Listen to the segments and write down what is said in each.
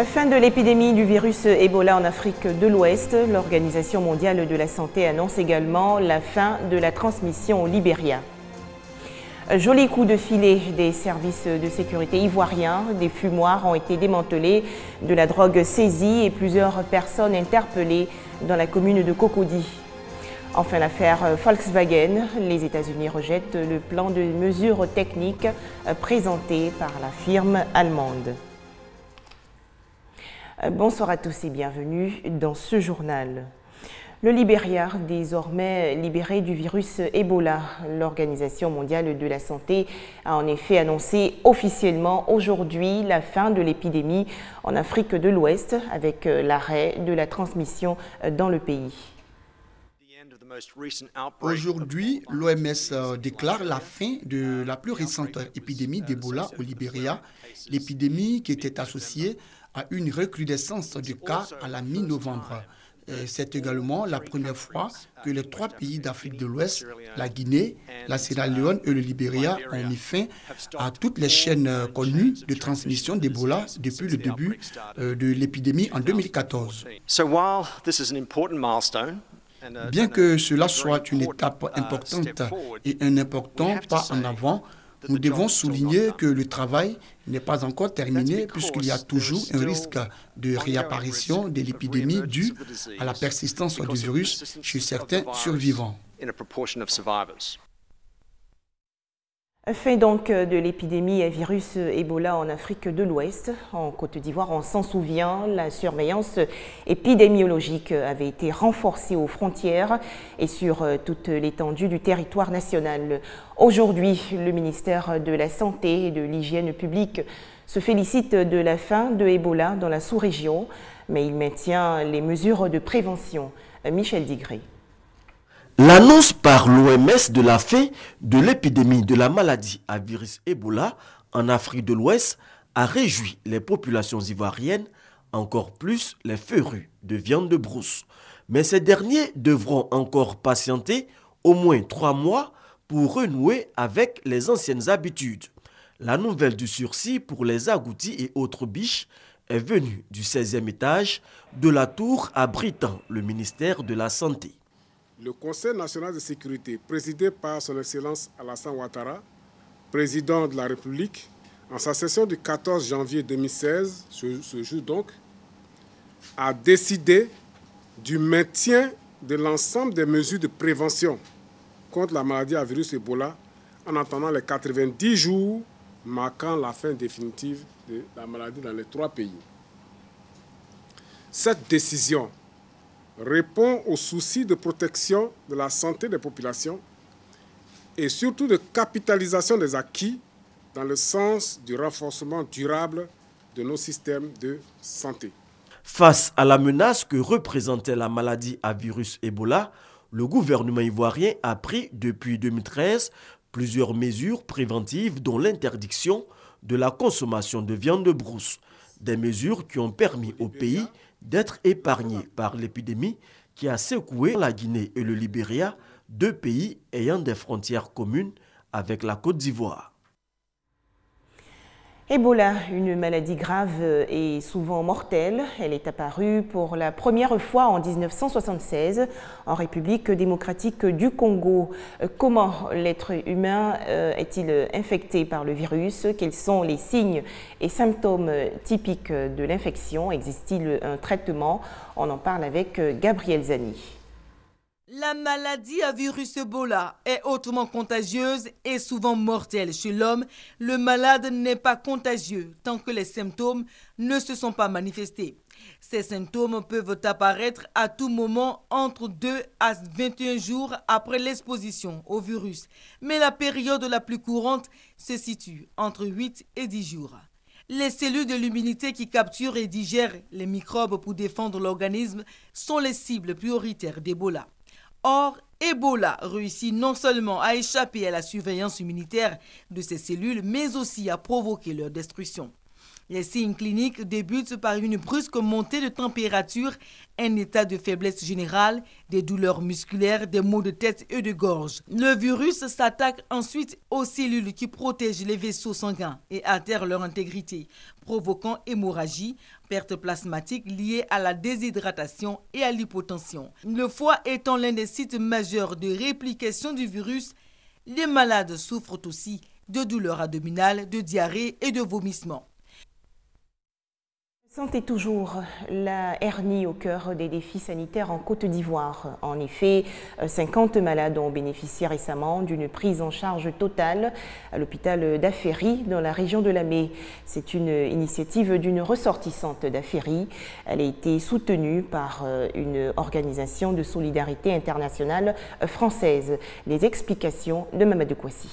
Fin de l'épidémie du virus Ebola en Afrique de l'Ouest, l'Organisation mondiale de la santé annonce également la fin de la transmission au Libéria. Joli coup de filet des services de sécurité ivoiriens, des fumoirs ont été démantelés, de la drogue saisie et plusieurs personnes interpellées dans la commune de Cocody. Enfin, l'affaire Volkswagen, les États-Unis rejettent le plan de mesures techniques présenté par la firme allemande. Bonsoir à tous et bienvenue dans ce journal. Le Libéria, désormais libéré du virus Ebola. L'Organisation mondiale de la santé a en effet annoncé officiellement aujourd'hui la fin de l'épidémie en Afrique de l'Ouest avec l'arrêt de la transmission dans le pays. Aujourd'hui, l'OMS déclare la fin de la plus récente épidémie d'Ebola au Libéria, l'épidémie qui était associée à une recrudescence de cas à la mi-novembre. C'est également la première fois que les trois pays d'Afrique de l'Ouest, la Guinée, la Sierra Leone et le Libéria, ont mis fin à toutes les chaînes connues de transmission d'Ebola depuis le début de l'épidémie en 2014. Bien que cela soit une étape importante et un important pas en avant, nous devons souligner que le travail n'est pas encore terminé puisqu'il y a toujours un risque de réapparition de l'épidémie due à la persistance du virus chez certains survivants. Fin donc de l'épidémie à virus Ebola en Afrique de l'Ouest. En Côte d'Ivoire, on s'en souvient, la surveillance épidémiologique avait été renforcée aux frontières et sur toute l'étendue du territoire national. Aujourd'hui, le ministère de la Santé et de l'Hygiène publique se félicite de la fin de Ebola dans la sous-région, mais il maintient les mesures de prévention. Michel Digré. L'annonce par l'OMS de la fin de l'épidémie de la maladie à virus Ebola en Afrique de l'Ouest a réjoui les populations ivoiriennes, encore plus les férus de viande de brousse. Mais ces derniers devront encore patienter au moins 3 mois pour renouer avec les anciennes habitudes. La nouvelle du sursis pour les agoutis et autres biches est venue du 16e étage de la tour abritant le ministère de la Santé. Le Conseil national de sécurité, présidé par son Excellence Alassane Ouattara, président de la République, en sa session du 14 janvier 2016, ce jour donc, a décidé du maintien de l'ensemble des mesures de prévention contre la maladie à virus Ebola en attendant les 90 jours marquant la fin définitive de la maladie dans les 3 pays. Cette décision répond aux soucis de protection de la santé des populations et surtout de capitalisation des acquis dans le sens du renforcement durable de nos systèmes de santé. Face à la menace que représentait la maladie à virus Ebola, le gouvernement ivoirien a pris depuis 2013 plusieurs mesures préventives dont l'interdiction de la consommation de viande de brousse. Des mesures qui ont permis au pays d'être épargné par l'épidémie qui a secoué la Guinée et le Libéria, 2 pays ayant des frontières communes avec la Côte d'Ivoire. Ebola, une maladie grave et souvent mortelle. Elle est apparue pour la première fois en 1976 en République démocratique du Congo. Comment l'être humain est-il infecté par le virus? Quels sont les signes et symptômes typiques de l'infection? Existe-t-il un traitement? On en parle avec Gabriel Zani. La maladie à virus Ebola est hautement contagieuse et souvent mortelle. Chez l'homme, le malade n'est pas contagieux tant que les symptômes ne se sont pas manifestés. Ces symptômes peuvent apparaître à tout moment entre 2 à 21 jours après l'exposition au virus. Mais la période la plus courante se situe entre 8 et 10 jours. Les cellules de l'immunité qui capturent et digèrent les microbes pour défendre l'organisme sont les cibles prioritaires d'Ebola. Or, Ebola réussit non seulement à échapper à la surveillance immunitaire de ces cellules, mais aussi à provoquer leur destruction. Les signes cliniques débutent par une brusque montée de température, un état de faiblesse générale, des douleurs musculaires, des maux de tête et de gorge. Le virus s'attaque ensuite aux cellules qui protègent les vaisseaux sanguins et altèrent leur intégrité, provoquant hémorragie, perte plasmatique liée à la déshydratation et à l'hypotension. Le foie étant l'un des sites majeurs de réplication du virus, les malades souffrent aussi de douleurs abdominales, de diarrhée et de vomissements. Santé toujours, la hernie au cœur des défis sanitaires en Côte d'Ivoire. En effet, 50 malades ont bénéficié récemment d'une prise en charge totale à l'hôpital d'Aféry dans la région de Lamé. C'est une initiative d'une ressortissante d'Aféry. Elle a été soutenue par une organisation de solidarité internationale française. Les explications de Mamadou Kouassi.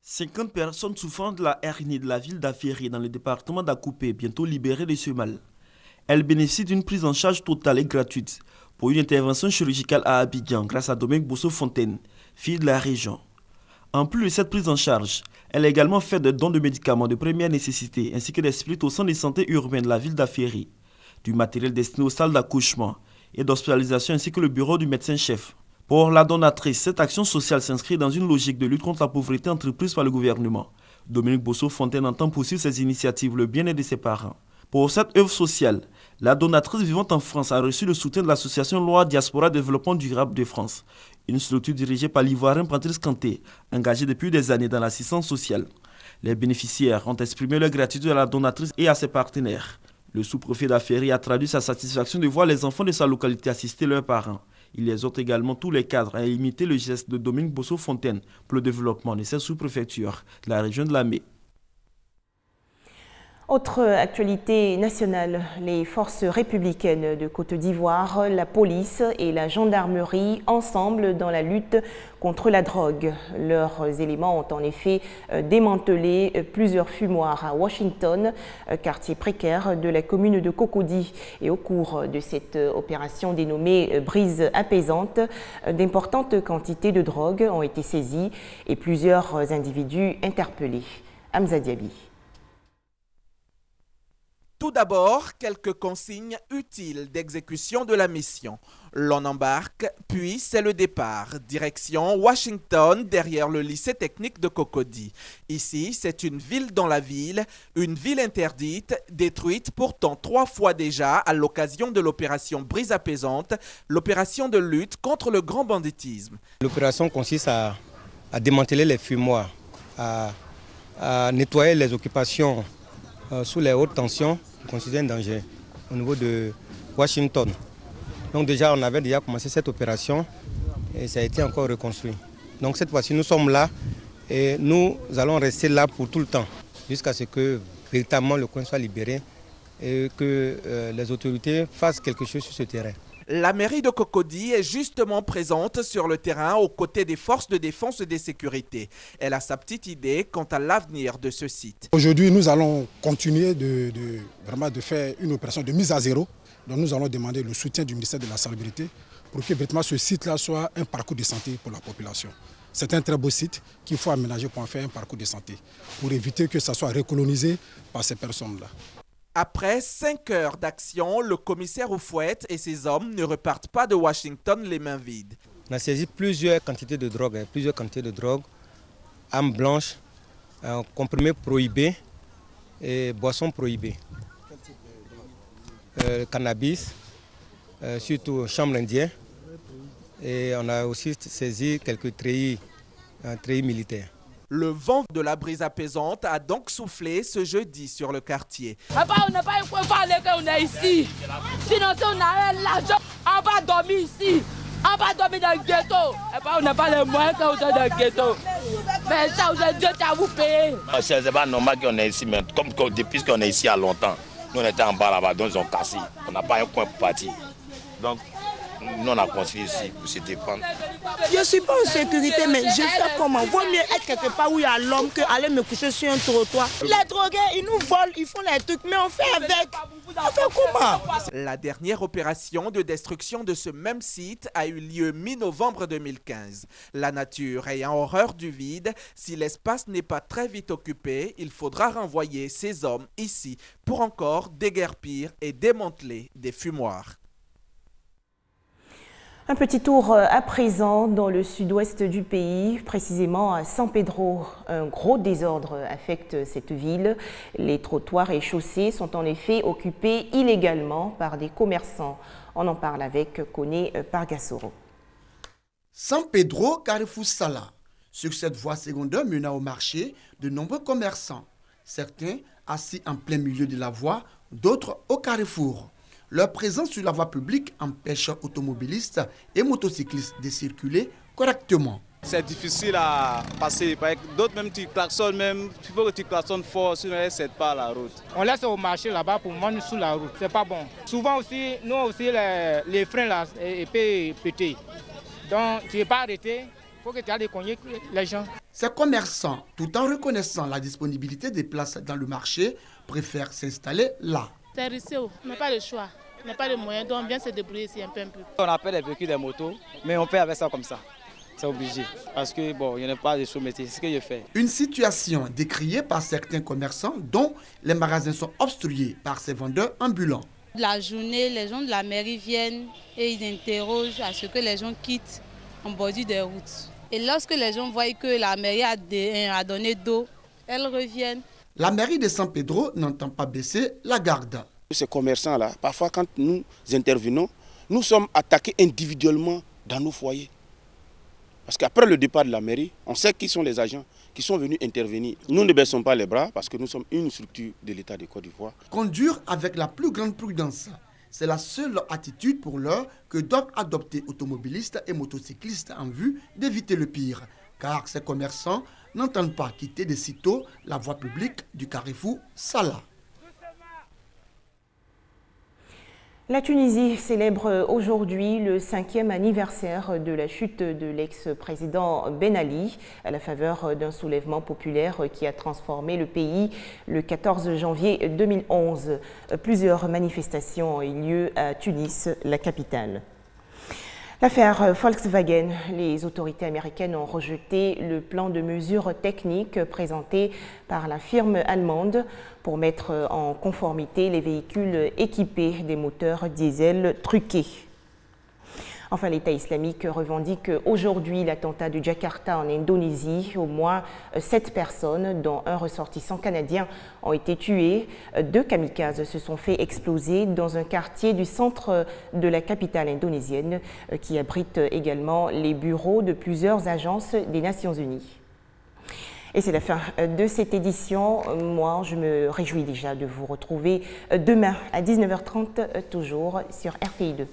50 personnes souffrant de la hernie de la ville d'Aféry dans le département d'Akoupé, bientôt libérées de ce mal. Elles bénéficient d'une prise en charge totale et gratuite pour une intervention chirurgicale à Abidjan grâce à Dominique Bosso-Fontaine, fille de la région. En plus de cette prise en charge, elle a également fait des dons de médicaments de première nécessité ainsi que des splits au centre de santé urbain de la ville d'Aféry, du matériel destiné aux salles d'accouchement et d'hospitalisation ainsi que le bureau du médecin-chef. Pour la donatrice, cette action sociale s'inscrit dans une logique de lutte contre la pauvreté entreprise par le gouvernement. Dominique Bosso-Fontaine entend poursuivre ses initiatives, le bien-être de ses parents. Pour cette œuvre sociale, la donatrice vivant en France a reçu le soutien de l'association Loi Diaspora Développement Durable de France, une structure dirigée par l'Ivoirien Patrice Kanté, engagée depuis des années dans l'assistance sociale. Les bénéficiaires ont exprimé leur gratitude à la donatrice et à ses partenaires. Le sous-préfet d'Aféry a traduit sa satisfaction de voir les enfants de sa localité assister leurs parents. Il exhorte également tous les cadres à imiter le geste de Dominique Bosso-Fontaine pour le développement de cette sous-préfecture de la région de Lamé. Autre actualité nationale, les forces républicaines de Côte d'Ivoire, la police et la gendarmerie ensemble dans la lutte contre la drogue. Leurs éléments ont en effet démantelé plusieurs fumoirs à Washington, quartier précaire de la commune de Cocody. Et au cours de cette opération dénommée Brise apaisante, d'importantes quantités de drogue ont été saisies et plusieurs individus interpellés. Hamza Diaby. Tout d'abord, quelques consignes utiles d'exécution de la mission. L'on embarque, puis c'est le départ. Direction Washington, derrière le lycée technique de Cocody. Ici, c'est une ville dans la ville, une ville interdite, détruite pourtant 3 fois déjà à l'occasion de l'opération Brise apaisante, l'opération de lutte contre le grand banditisme. L'opération consiste à démanteler les fumoirs, à nettoyer les occupations sous les hautes tensions qui constituent un danger au niveau de Washington. Donc déjà, on avait déjà commencé cette opération et ça a été encore reconstruit. Donc cette fois-ci, nous sommes là et nous allons rester là pour tout le temps jusqu'à ce que véritablement le coin soit libéré et que les autorités fassent quelque chose sur ce terrain. La mairie de Cocody est justement présente sur le terrain aux côtés des forces de défense et de sécurité. Elle a sa petite idée quant à l'avenir de ce site. Aujourd'hui, nous allons continuer de faire une opération de mise à zéro. Donc nous allons demander le soutien du ministère de la Salubrité pour que vraiment ce site-là soit un parcours de santé pour la population. C'est un très beau site qu'il faut aménager pour en faire un parcours de santé, pour éviter que ça soit recolonisé par ces personnes-là. Après 5 heures d'action, le commissaire Oufouette et ses hommes ne repartent pas de Washington les mains vides. On a saisi plusieurs quantités de drogue, armes blanches, comprimés prohibés et boissons prohibées. Cannabis, surtout chambre indien. Et on a aussi saisi quelques treillis militaires. Le vent de la brise apaisante a donc soufflé ce jeudi sur le quartier. On n'a pas eu quoi faire, on est ici. Sinon, si on a l'argent, on va dormir ici. On va dormir dans le ghetto. On n'a pas les moyens quand on est dans le ghetto. Mais ça, vous êtes Dieu qui a vous payé. C'est pas normal qu'on est ici, mais comme depuis qu'on est ici il y a longtemps, nous on était en bas là-bas, donc ils ont cassé. On n'a pas un coin pour partir. Donc, nous on a construit ici pour se défendre. Je ne suis pas en sécurité, mais je sais comment. Vaut mieux être quelque part où il y a l'homme qu'aller me coucher sur un trottoir. Les drogués, ils nous volent, ils font les trucs, mais on fait avec. On fait comment? La dernière opération de destruction de ce même site a eu lieu mi-novembre 2015. La nature ayant horreur du vide, si l'espace n'est pas très vite occupé, il faudra renvoyer ces hommes ici pour encore déguerpir et démanteler des fumoirs. Un petit tour à présent dans le sud-ouest du pays, précisément à San Pedro. Un gros désordre affecte cette ville. Les trottoirs et chaussées sont en effet occupés illégalement par des commerçants. On en parle avec Koné Pargasoro. San Pedro, Carrefour Sala. Sur cette voie secondaire menant au marché, de nombreux commerçants. Certains assis en plein milieu de la voie, d'autres au carrefour. Leur présence sur la voie publique empêche automobilistes et motocyclistes de circuler correctement. C'est difficile à passer. D'autres même tu klaxonnes même. Il faut que tu klaxonnes fort, sinon ne cède pas la route. On laisse au marché là-bas pour vendre sur la route. C'est pas bon. Souvent aussi, nous aussi les freins là, peuvent péter. Donc tu n'es pas arrêté. Il faut que tu ailles cogner les gens. Ces commerçants, tout en reconnaissant la disponibilité des places dans le marché, préfèrent s'installer là. C'est risqué, on n'a pas le choix, on n'a pas de moyens, donc on vient se débrouiller ici un peu. On appelle les véhicules des motos, mais on fait avec ça comme ça. C'est obligé, parce que bon, il n'y a pas de sous-métier, c'est ce que je fais. Une situation décriée par certains commerçants dont les magasins sont obstrués par ces vendeurs ambulants. La journée, les gens de la mairie viennent et ils interrogent à ce que les gens quittent en bordure des routes. Et lorsque les gens voient que la mairie a donné d'eau, elles reviennent. La mairie de San Pedro n'entend pas baisser la garde. Ces commerçants-là, parfois quand nous intervenons, nous sommes attaqués individuellement dans nos foyers. Parce qu'après le départ de la mairie, on sait qui sont les agents qui sont venus intervenir. Nous ne baissons pas les bras parce que nous sommes une structure de l'État de Côte d'Ivoire. Conduire avec la plus grande prudence, c'est la seule attitude pour l'heure que doivent adopter automobilistes et motocyclistes en vue d'éviter le pire. Car ces commerçants n'entendent pas quitter de sitôt la voie publique du carrefour Sala. La Tunisie célèbre aujourd'hui le 5e anniversaire de la chute de l'ex-président Ben Ali à la faveur d'un soulèvement populaire qui a transformé le pays le 14 janvier 2011. Plusieurs manifestations ont eu lieu à Tunis, la capitale. L'affaire Volkswagen, les autorités américaines ont rejeté le plan de mesures techniques présenté par la firme allemande pour mettre en conformité les véhicules équipés des moteurs diesel truqués. Enfin, l'État islamique revendique aujourd'hui l'attentat de Jakarta en Indonésie. Au moins 7 personnes, dont un ressortissant canadien, ont été tuées. 2 kamikazes se sont fait exploser dans un quartier du centre de la capitale indonésienne qui abrite également les bureaux de plusieurs agences des Nations Unies. Et c'est la fin de cette édition. Moi, je me réjouis déjà de vous retrouver demain à 19h30, toujours sur RTI2.